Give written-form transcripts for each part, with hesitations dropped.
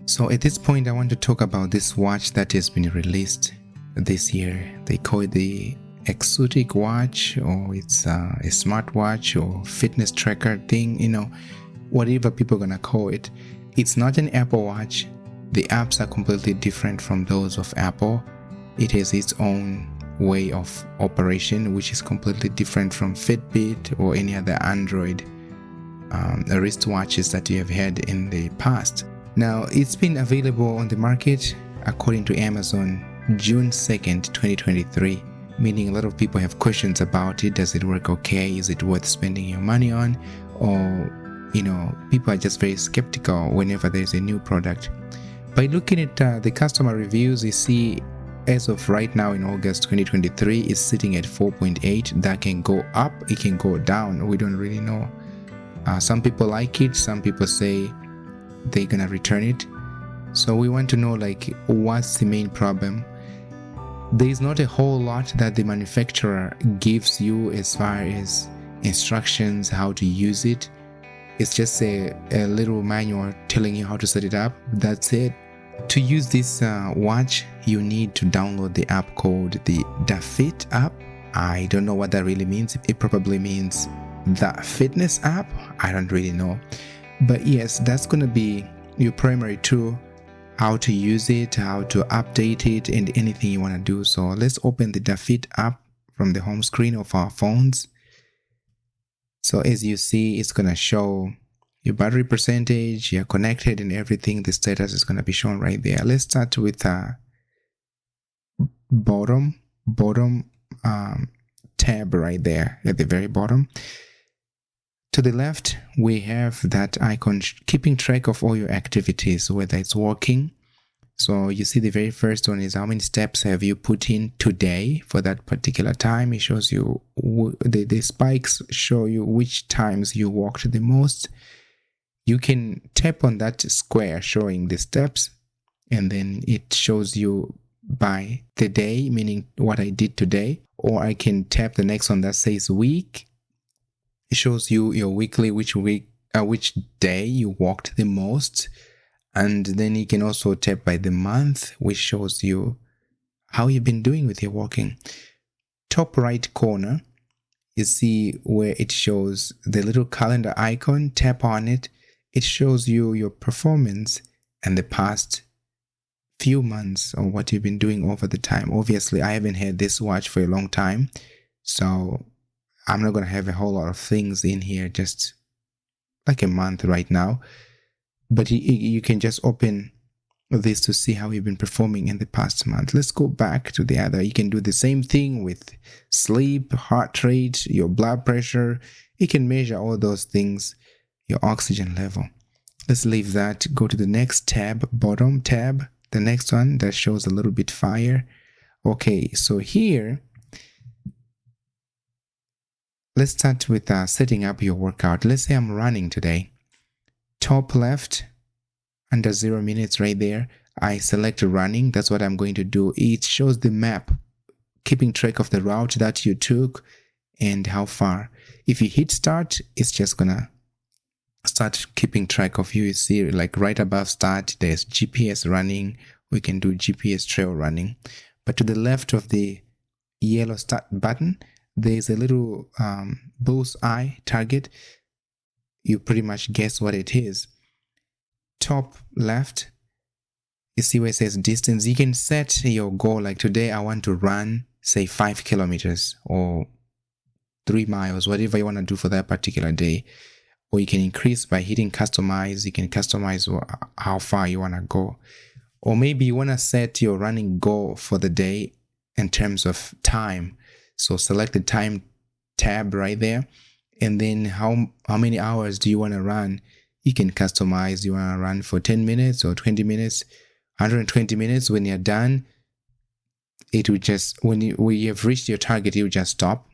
So at this point, I want to talk about this watch that has been released this year. They call it the Xsutic watch, or it's a smartwatch or fitness tracker thing, whatever people are gonna call it. It's not an Apple Watch. The apps are completely different from those of Apple. It has its own way of operation, which is completely different from Fitbit or any other Android wristwatches that you have had in the past. Now, it's been available on the market, according to Amazon, June 2nd, 2023, meaning a lot of people have questions about it. Does it work okay? Is it worth spending your money on? Or, people are just very skeptical whenever there's a new product. By looking at the customer reviews, you see as of right now in August 2023, it's sitting at 4.8. That can go up, it can go down. We don't really know. Some people like it, some people say they're gonna return it. So we want to know, what's the main problem? There is not a whole lot that the manufacturer gives you as far as instructions how to use it. It's just a little manual telling you how to set it up. That's it. To use this watch, you need to download the app called the Fit app. I don't know what that really means. It probably means the fitness app. I don't really know. But yes, that's going to be your primary tool, how to use it, how to update it, and anything you want to do. So let's open the Fit app from the home screen of our phones. So as you see, it's going to show your battery percentage, you're connected and everything. The status is going to be shown right there. Let's start with bottom tab right there at the very bottom. To the left, we have that icon keeping track of all your activities, whether it's walking. So you see the very first one is how many steps have you put in today for that particular time. It shows you, the spikes show you which times you walked the most. You can tap on that square showing the steps, and then it shows you by the day, meaning what I did today. Or I can tap the next one that says week. It shows you your weekly, which day you walked the most. And then you can also tap by the month, which shows you how you've been doing with your walking. Top right corner, you see where it shows the little calendar icon. Tap on it. It shows you your performance and the past few months or what you've been doing over the time. Obviously, I haven't had this watch for a long time, so I'm not going to have a whole lot of things in here, just like a month right now. But you can just open this to see how you've been performing in the past month. Let's go back to the other. You can do the same thing with sleep, heart rate, your blood pressure. You can measure all those things, your oxygen level. Let's leave that. Go to the next tab, bottom tab, the next one that shows a little bit fire. Okay, so here, let's start with setting up your workout. Let's say I'm running today. Top left, under 0 minutes right there, I select running. That's what I'm going to do. It shows the map, keeping track of the route that you took and how far. If you hit start, it's just gonna start keeping track of you. You see, right above start, there's GPS running. We can do GPS trail running. But to the left of the yellow start button, there's a little bull's eye target. You pretty much guess what it is. Top left, you see where it says distance. You can set your goal, like today I want to run, say 5 kilometers or 3 miles, whatever you want to do for that particular day. Or you can increase by hitting customize. You can customize how far you want to go. Or maybe you want to set your running goal for the day in terms of time. So select the time tab right there. And then how many hours do you want to run? You can customize. You want to run for 10 minutes or 20 minutes, 120 minutes. When you're done, it will just, when you have reached your target, you will just stop.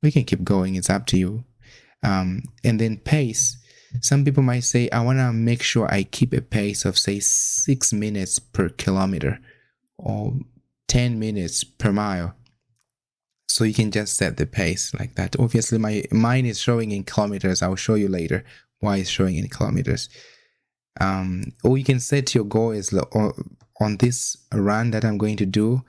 We can keep going. It's up to you. And then pace. Some people might say, I want to make sure I keep a pace of, say, 6 minutes per kilometer or 10 minutes per mile. So you can just set the pace like that. Obviously, mine is showing in kilometers. I'll show you later why it's showing in kilometers. Or you can set your goal as on this run that I'm going to do,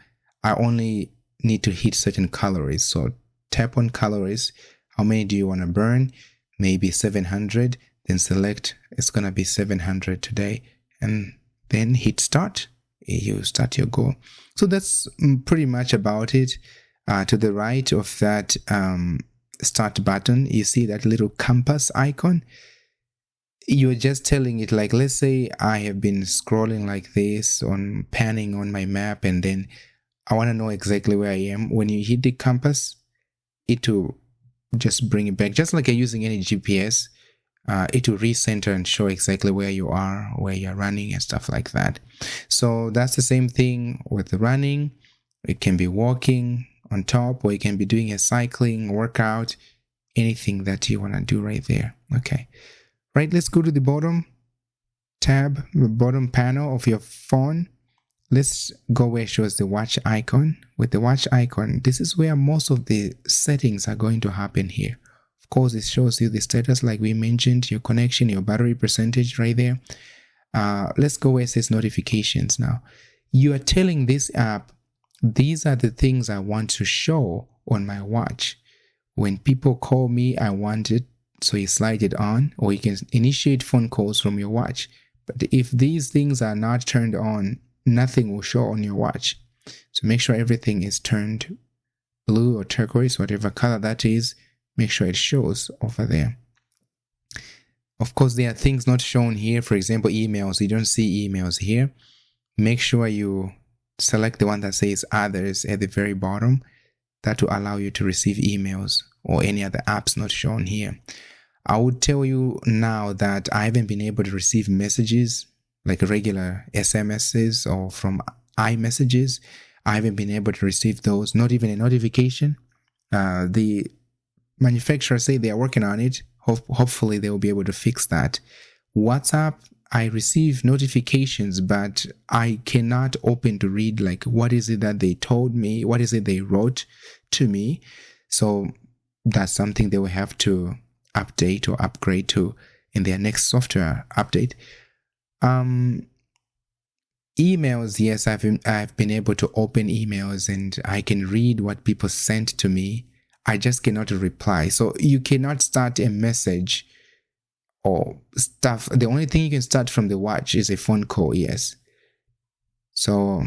I only need to hit certain calories. So tap on calories. How many do you want to burn? Maybe 700. Then select, it's going to be 700 today. And then hit start. You start your goal. So that's pretty much about it. To the right of that start button, you see that little compass icon. You're just telling it, like, let's say I have been scrolling like this, on panning on my map, and then I want to know exactly where I am. When you hit the compass, it will just bring it back, just like you're using any GPS. It will recenter and show exactly where you are, where you're running and stuff like that. So that's the same thing with the running. It can be walking on top, or you can be doing a cycling workout, anything that you want to do right there. Okay. Right, let's go to the bottom tab, the bottom panel of your phone. Let's go where it shows the watch icon. With the watch icon, this is where most of the settings are going to happen here. Of course, it shows you the status like we mentioned, your connection, your battery percentage right there. Let's go where it says notifications now. You are telling this app, these are the things I want to show on my watch. When people call me, I want it. So you slide it on, or you can initiate phone calls from your watch. But if these things are not turned on, nothing will show on your watch. So make sure everything is turned blue or turquoise, whatever color that is. Make sure it shows over there. Of course, there are things not shown here. For example, emails. You don't see emails here. Make sure you select the one that says others at the very bottom. That will allow you to receive emails or any other apps not shown here. I would tell you now that I haven't been able to receive messages like regular SMSs or from iMessages. I haven't been able to receive those, not even a notification. The manufacturers say they are working on it. Hopefully they will be able to fix that. WhatsApp, I receive notifications, but I cannot open to read like what is it that they told me, what is it they wrote to me. So that's something they will have to update or upgrade to in their next software update. Emails, yes, I've been able to open emails and I can read what people sent to me. I just cannot reply. So you cannot start a message or stuff. The only thing you can start from the watch is a phone call, yes. So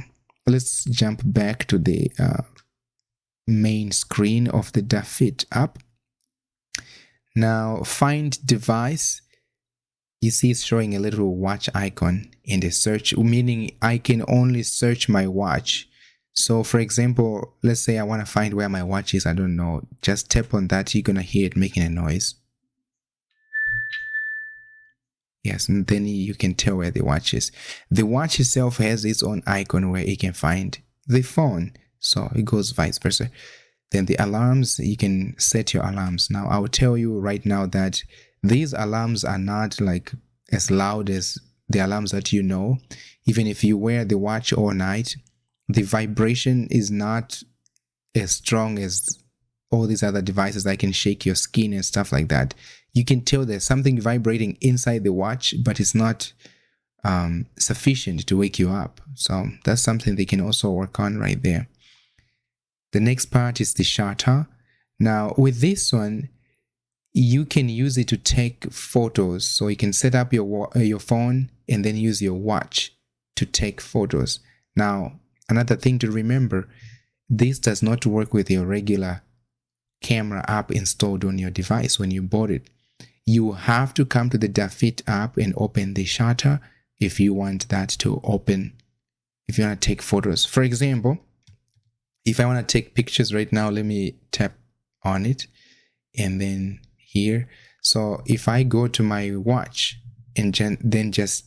let's jump back to the main screen of the DaFit app. Now, find device. You see it's showing a little watch icon in the search, meaning I can only search my watch. So, for example, let's say I want to find where my watch is. I don't know. Just tap on that. You're going to hear it making a noise. Yes, and then you can tell where the watch is. The watch itself has its own icon where you can find the phone. So it goes vice versa. Then the alarms, you can set your alarms. Now, I will tell you right now that these alarms are not like as loud as the alarms that you know. Even if you wear the watch all night, the vibration is not as strong as all these other devices that can shake your skin and stuff like that. You can tell there's something vibrating inside the watch, but it's not sufficient to wake you up. So that's something they can also work on right there. The next part is the shutter. Now, with this one, you can use it to take photos. So you can set up your phone and then use your watch to take photos. Now, another thing to remember, this does not work with your regular camera app installed on your device when you bought it. You have to come to the DaFit app and open the shutter if you want that to open, if you want to take photos. For example, if I want to take pictures right now, let me tap on it and then here. So if I go to my watch and then just,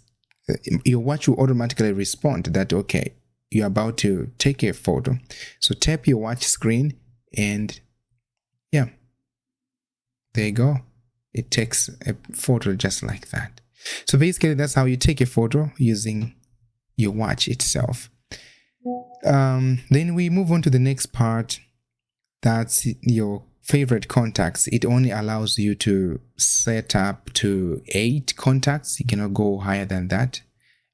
your watch will automatically respond that, okay, you're about to take a photo. So tap your watch screen and yeah, there you go. It takes a photo just like that. So basically that's how you take a photo using your watch itself. Then we move on to the next part. that's your favorite contacts. It only allows you to set up to 8 contacts. You cannot go higher than that.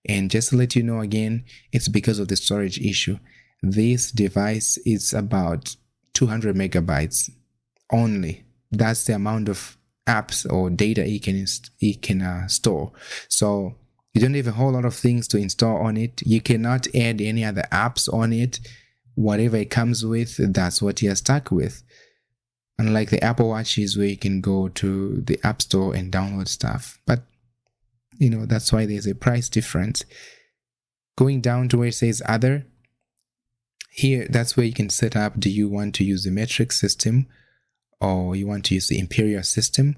And just to let you know again, it's because of the storage issue. This device is about 200 megabytes only. That's the amount of apps or data it can store. So you don't have a whole lot of things to install on it. You cannot add any other apps on it. Whatever it comes with, that's what you're stuck with. Unlike the Apple Watches where you can go to the App Store and download stuff. But, that's why there's a price difference. Going down to where it says Other, here, that's where you can set up, do you want to use the metric system or you want to use the imperial system?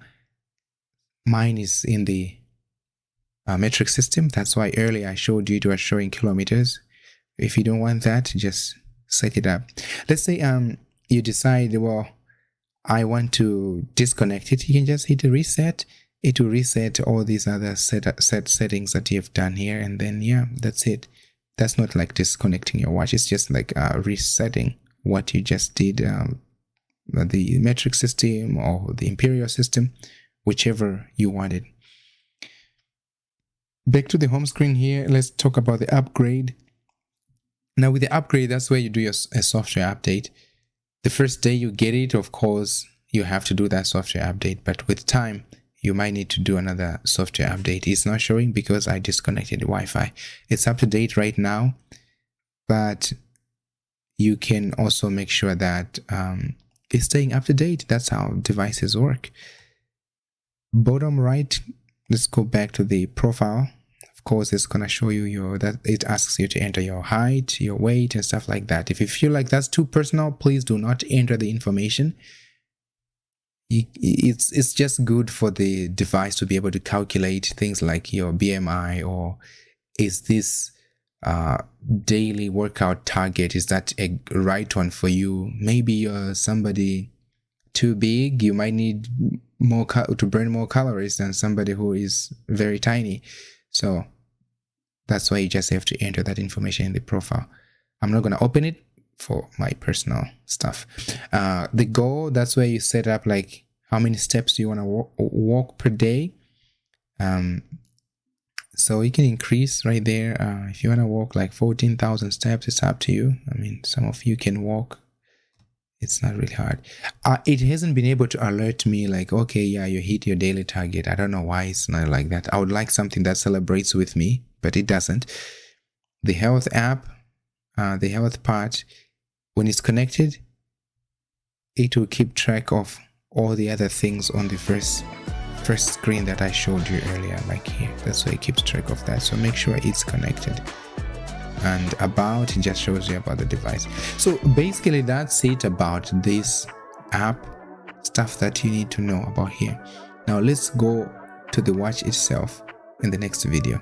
Mine is in the metric system. That's why earlier I showed you it was showing kilometers. If you don't want that, just set it up. Let's say you decide, well, I want to disconnect it. You can just hit reset. It will reset all these other set settings that you've done here, and then that's it. That's not like disconnecting your watch. It's just like resetting what you just did, the metric system or the imperial system, whichever you wanted. Back to the home screen here, let's talk about the upgrade. Now with the upgrade, that's where you do a software update. The first day you get it, of course, you have to do that software update, but with time, you might need to do another software update. It's not showing because I disconnected the Wi-Fi. It's up to date right now, but you can also make sure that it's staying up to date. That's how devices work. Bottom right, let's go back to the profile. Of course, it's going to show you that it asks you to enter your height, your weight, and stuff like that. If you feel like that's too personal, please do not enter the information. It's just good for the device to be able to calculate things like your BMI, or is this daily workout target, is that a right one for you? Maybe you're somebody too big, you might need more to burn more calories than somebody who is very tiny. So that's why you just have to enter that information in the profile. I'm not going to open it for my personal stuff. The goal, that's where you set up like how many steps you want to walk per day. So you can increase right there. If you want to walk like 14,000 steps, it's up to you. I mean, some of you can walk. It's not really hard. It hasn't been able to alert me like, okay, yeah, you hit your daily target. I don't know why it's not like that. I would like something that celebrates with me, but it doesn't. The health app, the health part, when it's connected, it will keep track of all the other things on the first screen that I showed you earlier, like here. That's why it keeps track of that. So make sure it's connected. And about, it just shows you about the device. So basically that's it about this app, stuff that you need to know about here. Now let's go to the watch itself in the next video.